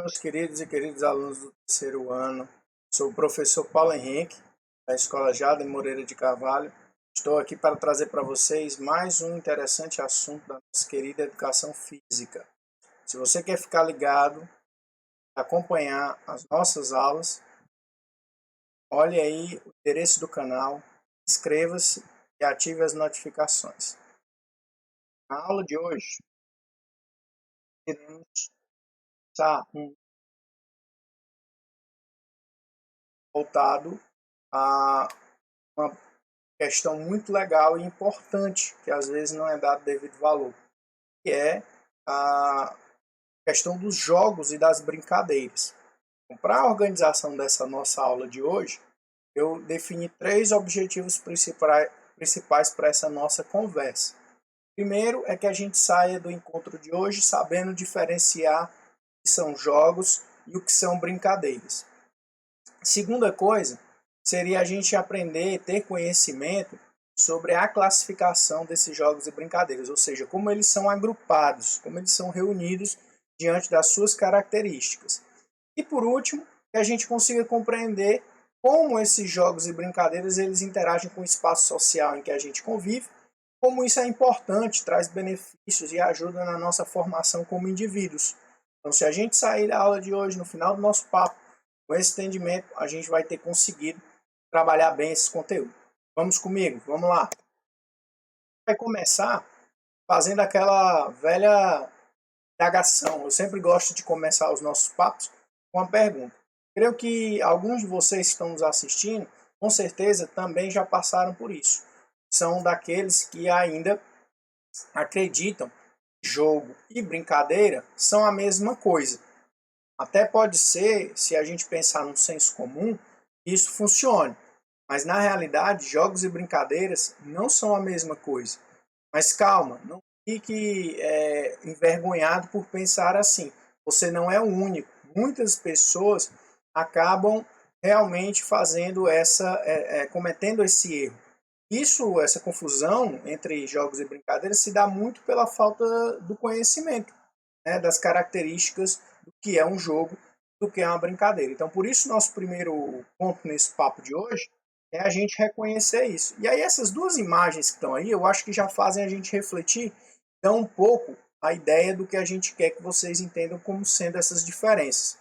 Meus queridos e queridos alunos do terceiro ano, sou o professor Paulo Henrique, da Escola Jader Moreira de Carvalho. Estou aqui para trazer para vocês mais um interessante assunto da nossa querida educação física. Se você quer ficar ligado, acompanhar as nossas aulas, olhe aí o endereço do canal, inscreva-se e ative as notificações. Na aula de hoje, iremos estar voltado a uma questão muito legal e importante, que às vezes não é dado devido valor, que é a questão dos jogos e das brincadeiras. Então, para a organização dessa nossa aula de hoje, eu defini 3 objetivos principais para essa nossa conversa. Primeiro é que a gente saia do encontro de hoje sabendo diferenciar o que são jogos e o que são brincadeiras. Segunda coisa seria a gente aprender, ter conhecimento sobre a classificação desses jogos e brincadeiras, ou seja, como eles são agrupados, como eles são reunidos diante das suas características. E por último, que a gente consiga compreender como esses jogos e brincadeiras eles interagem com o espaço social em que a gente convive, como isso é importante, traz benefícios e ajuda na nossa formação como indivíduos. Então, se a gente sair da aula de hoje, no final do nosso papo, com esse entendimento, a gente vai ter conseguido trabalhar bem esse conteúdo. Vamos comigo? Vamos lá. Vai começar fazendo aquela velha indagação. Eu sempre gosto de começar os nossos papos com uma pergunta. Creio que alguns de vocês que estão nos assistindo, com certeza, também já passaram por isso. São daqueles que ainda acreditam que jogo e brincadeira são a mesma coisa. Até pode ser, se a gente pensar num senso comum, isso funcione. Mas na realidade, jogos e brincadeiras não são a mesma coisa. Mas calma, não fique envergonhado por pensar assim. Você não é o único. Muitas pessoas acabam realmente fazendo cometendo esse erro. Essa confusão entre jogos e brincadeiras se dá muito pela falta do conhecimento, né, das características do que é um jogo, do que é uma brincadeira. Então, por isso, nosso primeiro ponto nesse papo de hoje é a gente reconhecer isso. E aí, essas duas imagens que estão aí, eu acho que já fazem a gente refletir, dão um pouco a ideia do que a gente quer que vocês entendam como sendo essas diferenças.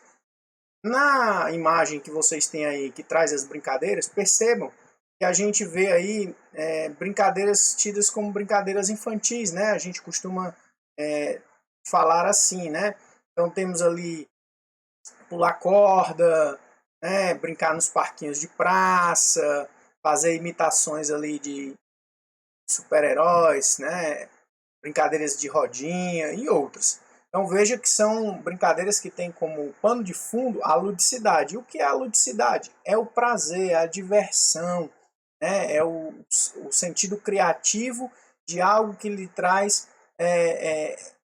Na imagem que vocês têm aí, que traz as brincadeiras, percebam que a gente vê aí brincadeiras tidas como brincadeiras infantis, né? A gente costuma falar assim, né? Então temos ali pular corda, né? Brincar nos parquinhos de praça, fazer imitações ali de super-heróis, né? Brincadeiras de rodinha e outras. Então veja que são brincadeiras que têm como pano de fundo a ludicidade. E o que é a ludicidade? É o prazer, a diversão, né? É o sentido criativo de algo que lhe traz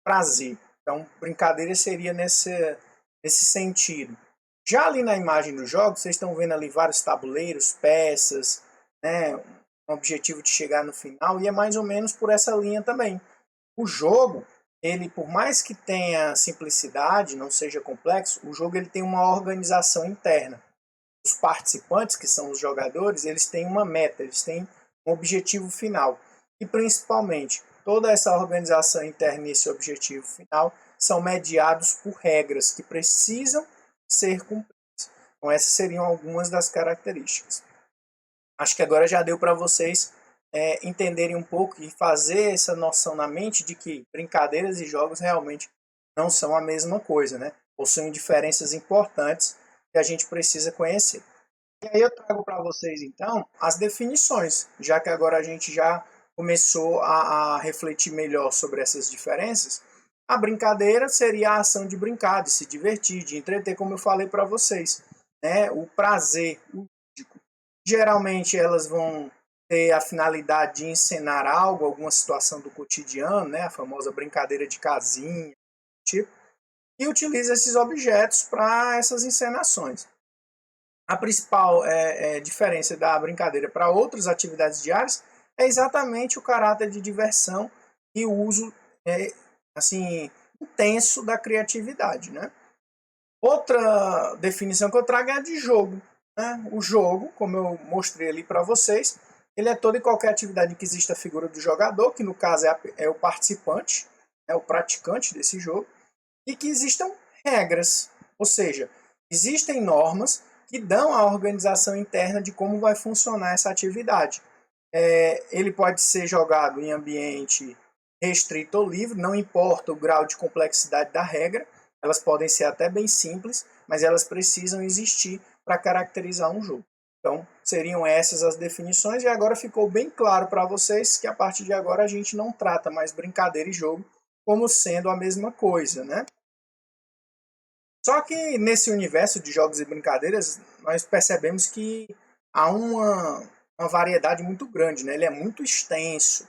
prazer. Então, brincadeira seria nesse sentido. Já ali na imagem do jogo, vocês estão vendo ali vários tabuleiros, peças, né? Um objetivo de chegar no final, e é mais ou menos por essa linha também. O jogo, ele por mais que tenha simplicidade, não seja complexo, o jogo ele tem uma organização interna. Os participantes, que são os jogadores, eles têm uma meta, eles têm um objetivo final. E principalmente, toda essa organização interna e esse objetivo final são mediados por regras que precisam ser cumpridas. Então essas seriam algumas das características. Acho que agora já deu para vocês entenderem um pouco e fazer essa noção na mente de que brincadeiras e jogos realmente não são a mesma coisa, né? Possuem diferenças importantes que a gente precisa conhecer. E aí eu trago para vocês, então, as definições, já que agora a gente já começou a refletir melhor sobre essas diferenças. A brincadeira seria a ação de brincar, de se divertir, de entreter, como eu falei para vocês, né? O prazer, o lúdico. Geralmente elas vão ter a finalidade de encenar algo, alguma situação do cotidiano, né? A famosa brincadeira de casinha, tipo, e utiliza esses objetos para essas encenações. A principal diferença da brincadeira para outras atividades diárias é exatamente o caráter de diversão e o uso assim intenso da criatividade, né? Outra definição que eu trago é a de jogo, né? O jogo, como eu mostrei ali para vocês, ele é toda e qualquer atividade em que exista a figura do jogador, que no caso é o participante, é o praticante desse jogo, e que existam regras, ou seja, existem normas que dão a organização interna de como vai funcionar essa atividade. Ele pode ser jogado em ambiente restrito ou livre, não importa o grau de complexidade da regra, elas podem ser até bem simples, mas elas precisam existir para caracterizar um jogo. Então, seriam essas as definições, e agora ficou bem claro para vocês que a partir de agora a gente não trata mais brincadeira e jogo como sendo a mesma coisa, né? Só que nesse universo de jogos e brincadeiras, nós percebemos que há uma variedade muito grande, né? Ele é muito extenso.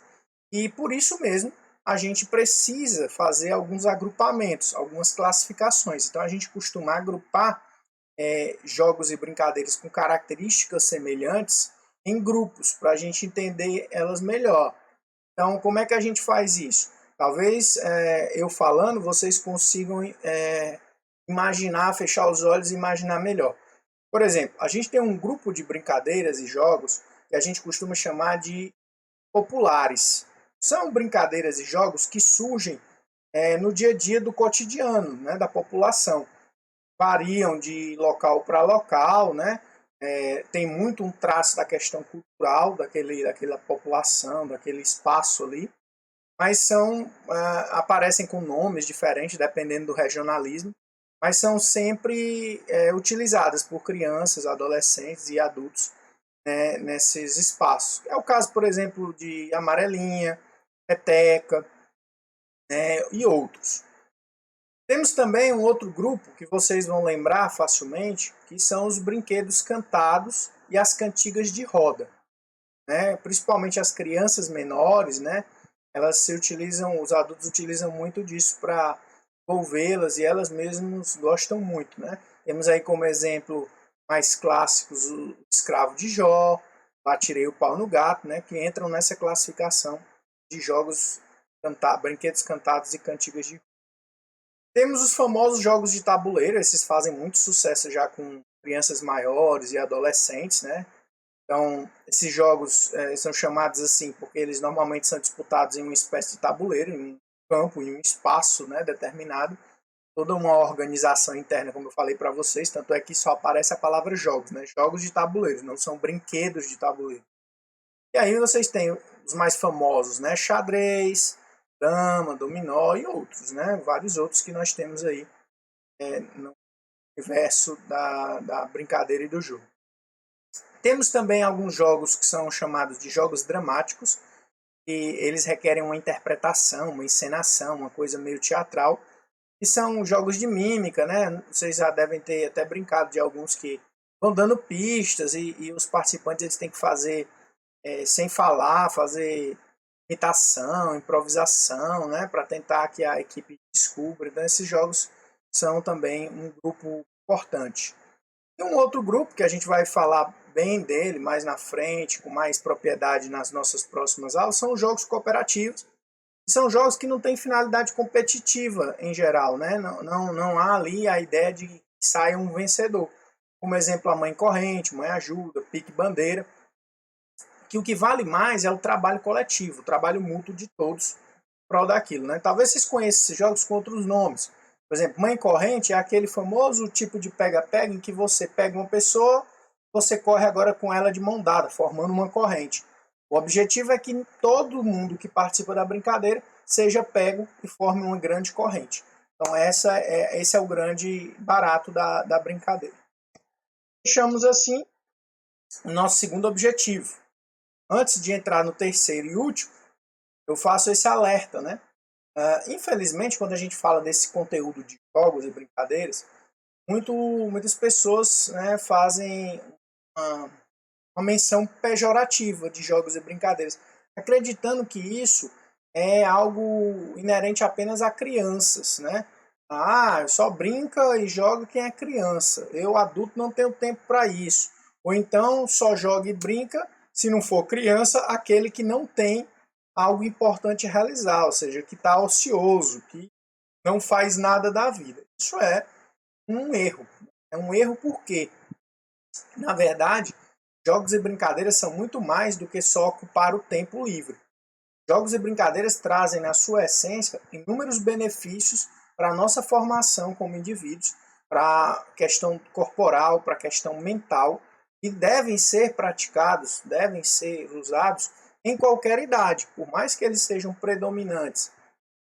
E por isso mesmo, a gente precisa fazer alguns agrupamentos, algumas classificações. Então a gente costuma agrupar jogos e brincadeiras com características semelhantes em grupos, para a gente entender elas melhor. Então, como é que a gente faz isso? Talvez eu falando, vocês consigam imaginar, fechar os olhos e imaginar melhor. Por exemplo, a gente tem um grupo de brincadeiras e jogos que a gente costuma chamar de populares. São brincadeiras e jogos que surgem no dia a dia do cotidiano, né, da população. Variam de local para local, né? Tem muito um traço da questão cultural daquela população, daquele espaço ali, mas aparecem com nomes diferentes dependendo do regionalismo, mas são sempre utilizadas por crianças, adolescentes e adultos, né, nesses espaços. É o caso, por exemplo, de Amarelinha, Peteca, né, e outros. Temos também um outro grupo que vocês vão lembrar facilmente, que são os brinquedos cantados e as cantigas de roda, né? Principalmente as crianças menores, né? Os adultos utilizam muito disso para envolvê-las, e elas mesmas gostam muito, né? Temos aí como exemplo mais clássicos o Escravo de Jó, Atirei o Pau no Gato, né? Que entram nessa classificação de jogos brinquedos cantados e cantigas de. Temos os famosos jogos de tabuleiro, esses fazem muito sucesso já com crianças maiores e adolescentes, né? Então, esses jogos são chamados assim porque eles normalmente são disputados em uma espécie de tabuleiro, em um campo, em um espaço, né, determinado. Toda uma organização interna, como eu falei para vocês, tanto é que só aparece a palavra jogos, né? Jogos de tabuleiro, não são brinquedos de tabuleiro. E aí vocês têm os mais famosos, né? Xadrez, dama, dominó e outros, né? Vários outros que nós temos aí no universo da brincadeira e do jogo. Temos também alguns jogos que são chamados de jogos dramáticos, e eles requerem uma interpretação, uma encenação, uma coisa meio teatral, e são jogos de mímica, né? Vocês já devem ter até brincado de alguns que vão dando pistas, e os participantes eles têm que fazer sem falar, fazer imitação, improvisação, né, para tentar que a equipe descubra. Então, esses jogos são também um grupo importante. E um outro grupo que a gente vai falar bem dele mais na frente, com mais propriedade nas nossas próximas aulas, são os jogos cooperativos. São jogos que não têm finalidade competitiva em geral, né? Não há ali a ideia de que saia um vencedor. Como exemplo, a Mãe Corrente, Mãe Ajuda, Pique Bandeira, que o que vale mais é o trabalho coletivo, o trabalho mútuo de todos para prol daquilo, né? Talvez vocês conheçam esses jogos com outros nomes. Por exemplo, Mãe Corrente é aquele famoso tipo de pega-pega em que você pega uma pessoa, você corre agora com ela de mão dada, formando uma corrente. O objetivo é que todo mundo que participa da brincadeira seja pego e forme uma grande corrente. Então esse é o grande barato da brincadeira. Fechamos assim o nosso segundo objetivo. Antes de entrar no terceiro e último, eu faço esse alerta, né? Infelizmente, quando a gente fala desse conteúdo de jogos e brincadeiras, muitas pessoas, né, fazem uma menção pejorativa de jogos e brincadeiras, acreditando que isso é algo inerente apenas a crianças, né? Só brinca e joga quem é criança. Eu, adulto, não tenho tempo para isso. Ou então, só joga e brinca, se não for criança, aquele que não tem algo importante a realizar, ou seja, que está ocioso, que não faz nada da vida. Isso é um erro. É um erro porque, na verdade, jogos e brincadeiras são muito mais do que só ocupar o tempo livre. Jogos e brincadeiras trazem, na sua essência, inúmeros benefícios para a nossa formação como indivíduos, para a questão corporal, para a questão mental, e devem ser praticados, devem ser usados em qualquer idade, por mais que eles sejam predominantes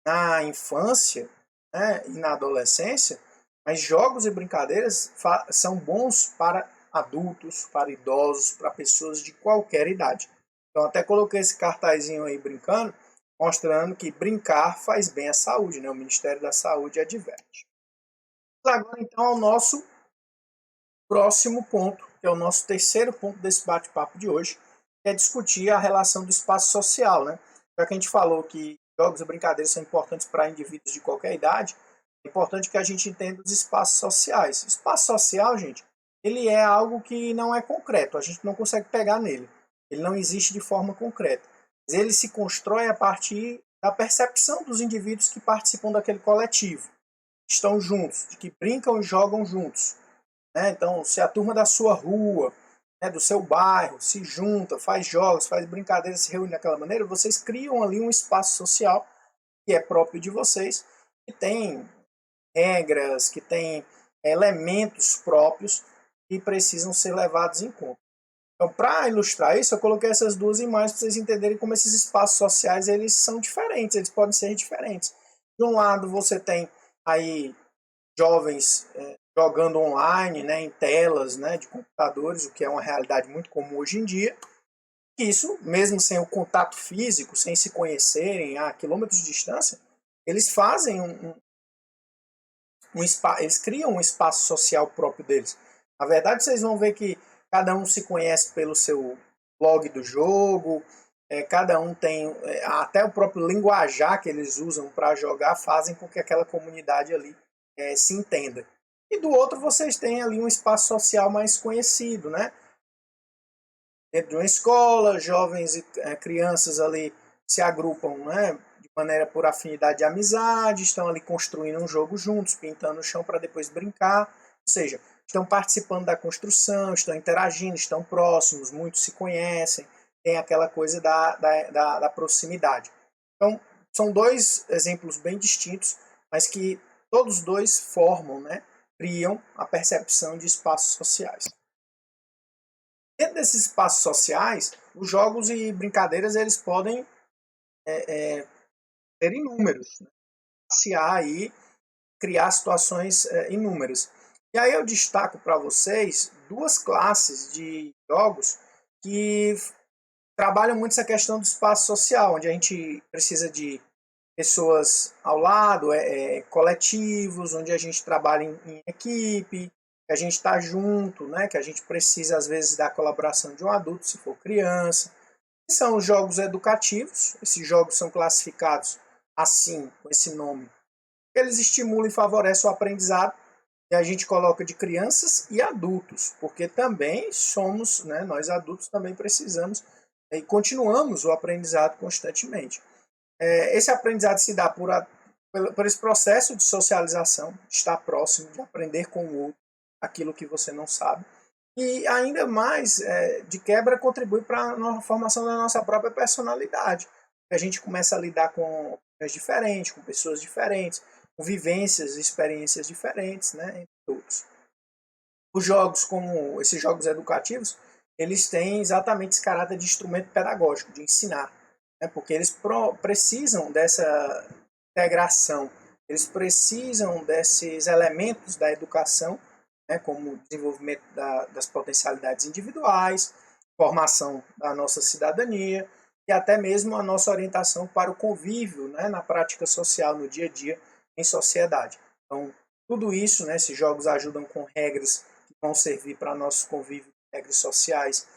na infância, né, e na adolescência, mas jogos e brincadeiras são bons para adultos, para idosos, para pessoas de qualquer idade. Então até coloquei esse cartazinho aí brincando, mostrando que brincar faz bem à saúde, né? O Ministério da Saúde adverte. Agora então ao nosso próximo ponto, que é o nosso terceiro ponto desse bate-papo de hoje, que é discutir a relação do espaço social, né? Já que a gente falou que jogos e brincadeiras são importantes para indivíduos de qualquer idade, é importante que a gente entenda os espaços sociais. Espaço social, gente, ele é algo que não é concreto, a gente não consegue pegar nele. Ele não existe de forma concreta. Mas ele se constrói a partir da percepção dos indivíduos que participam daquele coletivo, que estão juntos, de que brincam e jogam juntos. Né? Então, se a turma da sua rua, né, do seu bairro, se junta, faz jogos, faz brincadeiras, se reúne daquela maneira, vocês criam ali um espaço social que é próprio de vocês, que tem regras, que tem elementos próprios que precisam ser levados em conta. Então, para ilustrar isso, eu coloquei essas duas imagens para vocês entenderem como esses espaços sociais eles são diferentes, eles podem ser diferentes. De um lado, você tem aí jovens jogando online, né, em telas, né, de computadores, o que é uma realidade muito comum hoje em dia. Isso, mesmo sem o contato físico, sem se conhecerem a quilômetros de distância, eles fazem eles criam um espaço social próprio deles. Na verdade, vocês vão ver que cada um se conhece pelo seu blog do jogo, cada um tem até o próprio linguajar que eles usam para jogar fazem com que aquela comunidade ali se entenda. E do outro vocês têm ali um espaço social mais conhecido, né? Dentro de uma escola, jovens e crianças ali se agrupam, né, de maneira por afinidade de amizade, estão ali construindo um jogo juntos, pintando o chão para depois brincar, ou seja, estão participando da construção, estão interagindo, estão próximos, muitos se conhecem, tem aquela coisa da proximidade. Então, são dois exemplos bem distintos, mas que todos dois formam, né, criam a percepção de espaços sociais. Dentro desses espaços sociais, os jogos e brincadeiras eles podem ser inúmeros, né? Passear aí, criar situações inúmeras. E aí eu destaco para vocês duas classes de jogos que trabalham muito essa questão do espaço social, onde a gente precisa de pessoas ao lado, coletivos, onde a gente trabalha em equipe, que a gente está junto, né? Que a gente precisa, às vezes, da colaboração de um adulto, se for criança. E são os jogos educativos. Esses jogos são classificados assim, com esse nome. Eles estimulam e favorecem o aprendizado. E a gente coloca de crianças e adultos, porque também somos, né, nós adultos também precisamos e continuamos o aprendizado constantemente. Esse aprendizado se dá por esse processo de socialização, de estar próximo, de aprender com o outro aquilo que você não sabe. E ainda mais, de quebra, contribui para a formação da nossa própria personalidade. A gente começa a lidar com opiniões diferentes, com pessoas diferentes, com vivências e experiências diferentes, né, entre todos. Os jogos, como esses jogos educativos, eles têm exatamente esse caráter de instrumento pedagógico, de ensinar, né, porque eles precisam dessa integração, eles precisam desses elementos da educação, né, como o desenvolvimento das potencialidades individuais, formação da nossa cidadania e até mesmo a nossa orientação para o convívio, né, na prática social, no dia a dia, em sociedade. Então, tudo isso, né, esses jogos ajudam com regras que vão servir para nosso convívio, regras sociais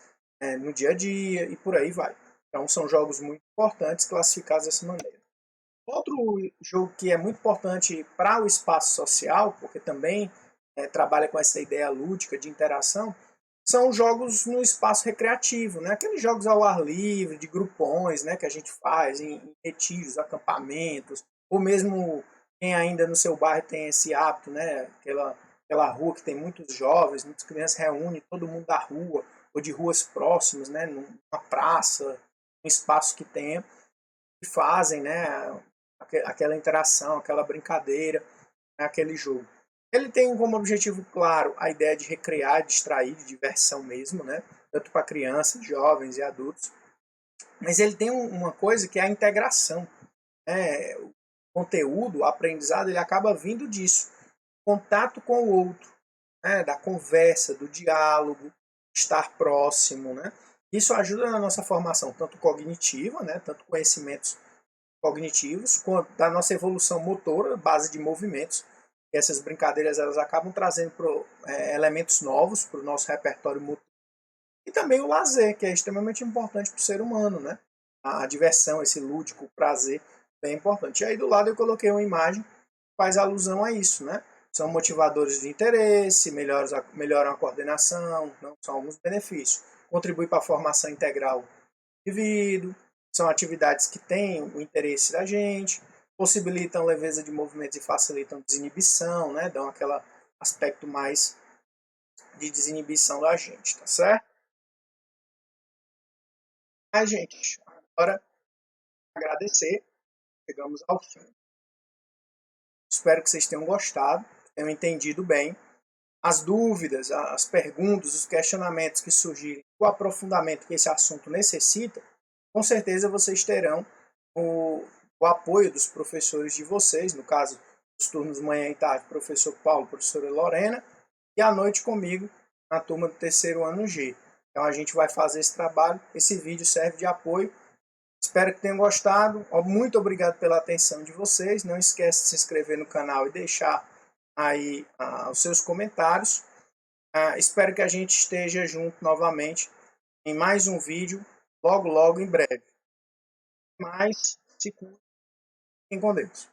no dia a dia e por aí vai. Então, são jogos muito importantes, classificados dessa maneira. Outro jogo que é muito importante para o espaço social, porque também trabalha com essa ideia lúdica de interação, são jogos no espaço recreativo, né? Aqueles jogos ao ar livre, de grupões, né? Que a gente faz em retiros, acampamentos, ou mesmo quem ainda no seu bairro tem esse hábito, né? Aquela aquela rua que tem muitos jovens, muitas crianças, reúne todo mundo da rua, ou de ruas próximas, né, numa praça, um espaço que tenha, e fazem, né, aquela interação, aquela brincadeira, né, aquele jogo. Ele tem como objetivo claro a ideia de recrear, distrair, de diversão mesmo, né, tanto para crianças, jovens e adultos. Mas ele tem uma coisa que é a integração, né? O conteúdo, o aprendizado, ele acaba vindo disso, contato com o outro, né? Da conversa, do diálogo, estar próximo, né? Isso ajuda na nossa formação, tanto cognitiva, né? Tanto conhecimentos cognitivos, quanto da nossa evolução motora, base de movimentos. E essas brincadeiras elas acabam trazendo elementos novos para o nosso repertório motor. E também o lazer, que é extremamente importante para o ser humano, né? A diversão, esse lúdico, o prazer, bem importante. E aí do lado eu coloquei uma imagem que faz alusão a isso, né? São motivadores de interesse, melhoram a coordenação, não são alguns benefícios. Contribui para a formação integral do indivíduo, são atividades que têm o interesse da gente, possibilitam leveza de movimentos e facilitam desinibição, né? Dão aquele aspecto mais de desinibição da gente, tá certo? Mas, gente, agora agradecer, chegamos ao fim. Espero que vocês tenham gostado, tenham entendido bem. As dúvidas, as perguntas, os questionamentos que surgirem, o aprofundamento que esse assunto necessita, com certeza vocês terão o apoio dos professores de vocês, no caso, os turnos manhã e tarde, professor Paulo, professora Lorena, e à noite comigo, na turma do terceiro ano G. Então a gente vai fazer esse trabalho, esse vídeo serve de apoio. Espero que tenham gostado. Muito obrigado pela atenção de vocês. Não esquece de se inscrever no canal e deixar aí os seus comentários. Espero que a gente esteja junto novamente em mais um vídeo, logo, logo, em breve. Mas, se cuidem com Deus.